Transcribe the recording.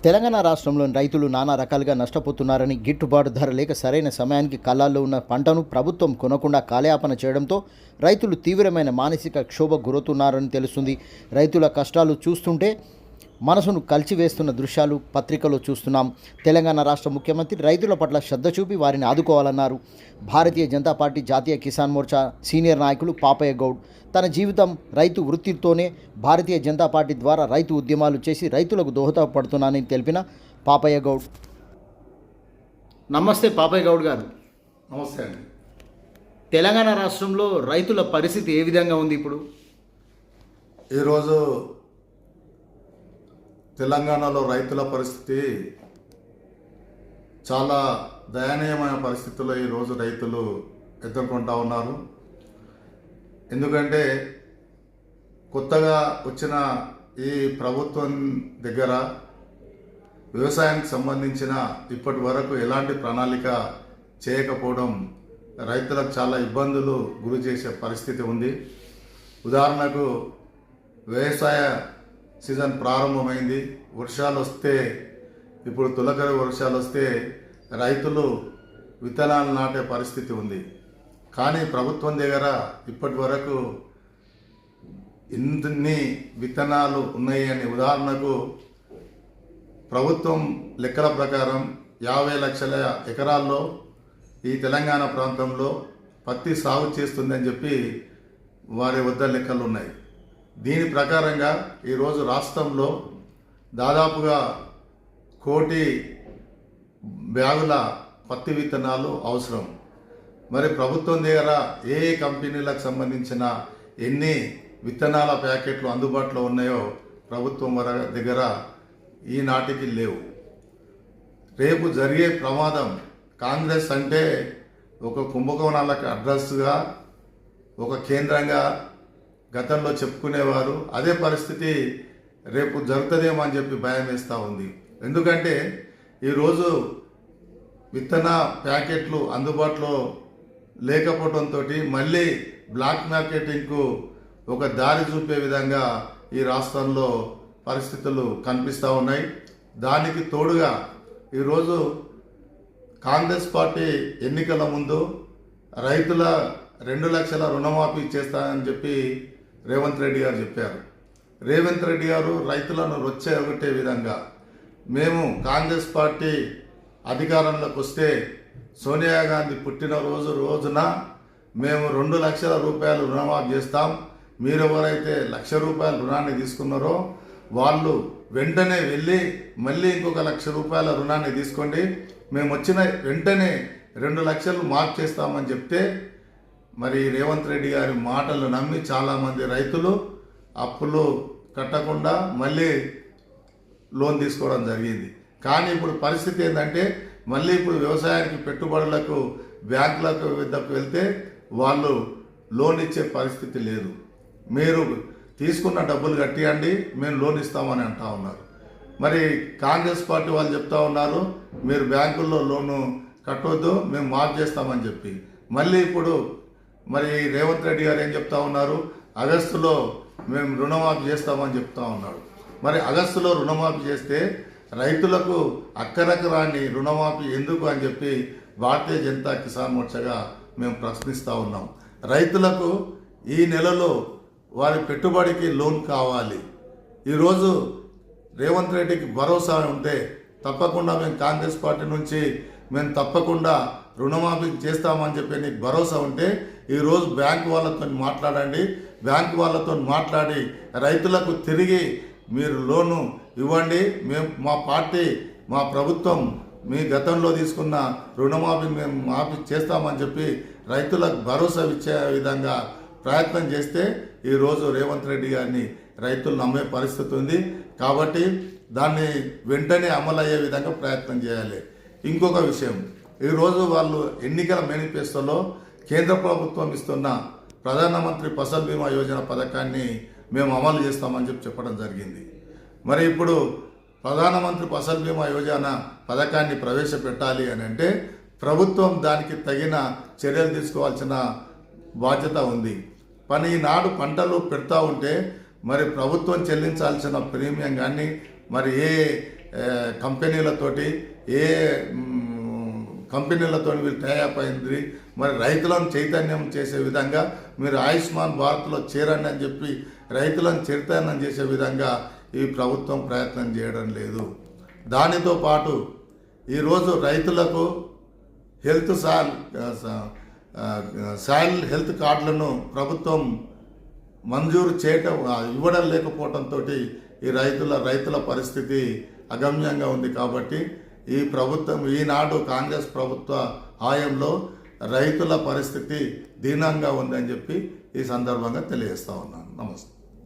తెలంగాణ రాష్ట్రంలోని రైతులు నానా రకాలుగా నష్టపోతున్నారని, గిట్టుబాటు ధర లేక సరైన సమయానికి కళ్ళాల్లో ఉన్న పంటను ప్రభుత్వం కొనకుండా కాలయాపన చేయడంతో రైతులు తీవ్రమైన మానసిక క్షోభకు గురవుతున్నారని తెలుస్తుంది. రైతుల కష్టాలు చూస్తుంటే మనసును కలిచివేస్తున్న దృశ్యాలు పత్రికలో చూస్తున్నాం. తెలంగాణ రాష్ట్ర ముఖ్యమంత్రి రైతుల పట్ల శ్రద్ధ చూపి వారిని ఆదుకోవాలన్నారు. భారతీయ జనతా పార్టీ జాతీయ కిసాన్ మోర్చా సీనియర్ నాయకులు పాపయ్య గౌడ్ తన జీవితం రైతు వృత్తితోనే భారతీయ జనతా పార్టీ ద్వారా రైతు ఉద్యమాలు చేసి రైతులకు దోహదపడుతున్నానని తెలిపిన పాపయ్య గౌడ్. నమస్తే పాపయ్య గౌడ్ గారు. నమస్తే అండి. తెలంగాణ రాష్ట్రంలో రైతుల పరిస్థితి ఏ విధంగా ఉంది ఇప్పుడు? ఈరోజు తెలంగాణలో రైతుల పరిస్థితి చాలా దయనీయమైన పరిస్థితుల్లో ఈరోజు రైతులు ఎదుర్కొంటూ ఉన్నారు. ఎందుకంటే కొత్తగా వచ్చిన ఈ ప్రభుత్వం దగ్గర వ్యవసాయానికి సంబంధించిన ఇప్పటి వరకు ఎలాంటి ప్రణాళిక చేయకపోవడం రైతులకు చాలా ఇబ్బందులు గురి చేసే పరిస్థితి ఉంది. ఉదాహరణకు వ్యవసాయ సీజన్ ప్రారంభమైంది, వర్షాలు వస్తే, ఇప్పుడు తొలకరి వర్షాలు వస్తే రైతులు విత్తనాలు నాటే పరిస్థితి ఉంది. కానీ ప్రభుత్వం దగ్గర ఇప్పటి వరకు ఇన్ని విత్తనాలు ఉన్నాయి అని, ఉదాహరణకు ప్రభుత్వం లెక్కల ప్రకారం 50 లక్షల ఎకరాల్లో ఈ తెలంగాణ ప్రాంతంలో పత్తి సాగు చేస్తుందని చెప్పి వారి వద్ద లెక్కలు ఉన్నాయి. దీని ప్రకారంగా ఈరోజు రాష్ట్రంలో దాదాపుగా 1 కోటి బ్యాగుల పత్తి విత్తనాలు అవసరం. మరి ప్రభుత్వం దగ్గర ఏ కంపెనీలకు సంబంధించిన ఎన్ని విత్తనాల ప్యాకెట్లు అందుబాటులో ఉన్నాయో ప్రభుత్వం దగ్గర ఈనాటికి లేవు. రేపు జరిగే ప్రమాదం, కాంగ్రెస్ అంటే ఒక కుంభకోణాలకు అడ్రస్గా, ఒక కేంద్రంగా గతంలో చెప్పుకునేవారు. అదే పరిస్థితి రేపు జరుగుతుందేమో అని చెప్పి భయం వేస్తూ ఉంది. ఎందుకంటే ఈరోజు విత్తన ప్యాకెట్లు అందుబాటులో లేకపోవడంతో మళ్ళీ బ్లాక్ మార్కెటింగ్కు ఒక దారి చూపే విధంగా ఈ రాష్ట్రంలో పరిస్థితులు కనిపిస్తూ ఉన్నాయి. దానికి తోడుగా ఈరోజు కాంగ్రెస్ పార్టీ ఎన్నికల ముందు రైతుల 2 లక్షల రుణమాఫీ చేస్తానని చెప్పి రేవంత్ రెడ్డి గారు చెప్పారు. రేవంత్ రెడ్డి గారు రైతులను రొచ్చెగొట్టే విధంగా, మేము కాంగ్రెస్ పార్టీ అధికారంలోకి వస్తే సోనియా గాంధీ రోజున మేము 2 లక్షల రూపాయలు రుణమాఫీ చేస్తాం, మీరు ఎవరైతే ₹1,00,000 రుణాన్ని తీసుకున్నారో వాళ్ళు వెంటనే వెళ్ళి మళ్ళీ ఇంకొక ₹1,00,000 రుణాన్ని తీసుకోండి, మేము వచ్చిన వెంటనే 2 లక్షలు మాఫ్ చేస్తామని చెప్తే, మరి రేవంత్ రెడ్డి గారి మాటలు నమ్మి చాలామంది రైతులు అప్పులు కట్టకుండా మళ్ళీ లోన్ తీసుకోవడం జరిగింది. కానీ ఇప్పుడు పరిస్థితి ఏంటంటే మళ్ళీ ఇప్పుడు వ్యవసాయానికి పెట్టుబడులకు బ్యాంకులకు వద్దకు వెళ్తే వాళ్ళు లోన్ ఇచ్చే పరిస్థితి లేదు. మీరు తీసుకున్న డబ్బులు కట్టియండి, మేము లోన్ ఇస్తామని అంటా ఉన్నారు. మరి కాంగ్రెస్ పార్టీ వాళ్ళు చెప్తా ఉన్నారు మీరు బ్యాంకుల్లో లోను కట్టవద్దు, మేము మాఫ్ చేస్తామని చెప్పి. మళ్ళీ ఇప్పుడు మరి రేవంత్ రెడ్డి గారు ఏం చెప్తా ఉన్నారు, ఆగస్టులో మేము రుణమాఫీ చేస్తామని చెప్తా ఉన్నాడు. మరి ఆగస్టులో రుణమాఫీ చేస్తే రైతులకు అక్కరకు రాని రుణమాఫీ ఎందుకు అని చెప్పి భారతీయ జనతా కిసాన్ మోర్చాగా మేము ప్రశ్నిస్తూ ఉన్నాం. రైతులకు ఈ నెలలో వారి పెట్టుబడికి లోన్ కావాలి. ఈరోజు రేవంత్ రెడ్డికి భరోసా ఉంటే తప్పకుండా మేము కాంగ్రెస్ పార్టీ నుంచి మేము తప్పకుండా రుణమాఫీ చేస్తామని చెప్పి నీకు భరోసా ఉంటే ఈరోజు బ్యాంకు వాళ్ళతో మాట్లాడండి. బ్యాంకు వాళ్ళతో మాట్లాడి రైతులకు తిరిగి మీరు లోను ఇవ్వండి. మా పార్టీ, మా ప్రభుత్వం మీ గతంలో తీసుకున్న రుణమాఫీ మేము మాఫీ చేస్తామని చెప్పి రైతులకు భరోసా ఇచ్చే విధంగా ప్రయత్నం చేస్తే ఈరోజు రేవంత్ రెడ్డి గారిని రైతులు నమ్మే పరిస్థితి ఉంది. కాబట్టి దాన్ని వెంటనే అమలు అయ్యే విధంగా ప్రయత్నం చేయాలి. ఇంకొక విషయం, ఈరోజు వాళ్ళు ఎన్నికల మేనిఫెస్టోలో కేంద్ర ప్రభుత్వం ఇస్తున్న ప్రధానమంత్రి ఫసల్ బీమా యోజన పథకాన్ని మేము అమలు చేస్తామని చెప్పడం జరిగింది. మరి ఇప్పుడు ప్రధానమంత్రి ఫసల్ బీమా యోజన పథకాన్ని ప్రవేశపెట్టాలి అని అంటే ప్రభుత్వం దానికి తగిన చర్యలు తీసుకోవాల్సిన బాధ్యత ఉంది. ఈనాడు పంటలు పెడతా ఉంటే మరి ప్రభుత్వం చెల్లించాల్సిన ప్రీమియం కానీ మరి ఏ కంపెనీలతోటి ఏ కంపెనీలతో వీళ్ళు టైఅప్ అయింది. మరి రైతులను చైతన్యం చేసే విధంగా మీరు ఆయుష్మాన్ భారత్లో చేరండి అని చెప్పి రైతులను చైతన్యం చేసే విధంగా ఈ ప్రభుత్వం ప్రయత్నం చేయడం లేదు. దానితో పాటు ఈరోజు రైతులకు హెల్త్ సాయిల్ హెల్త్ కార్డులను ప్రభుత్వం మంజూరు చేయటం ఇవ్వడం లేకపోవడంతో ఈ రైతుల పరిస్థితి అగమ్యంగా ఉంది. కాబట్టి ఈ ప్రభుత్వం ఈనాడు కాంగ్రెస్ ప్రభుత్వ హయాంలో రైతుల పరిస్థితి దీనంగా ఉందని చెప్పి ఈ సందర్భంగా తెలియజేస్తా ఉన్నాను. నమస్తే.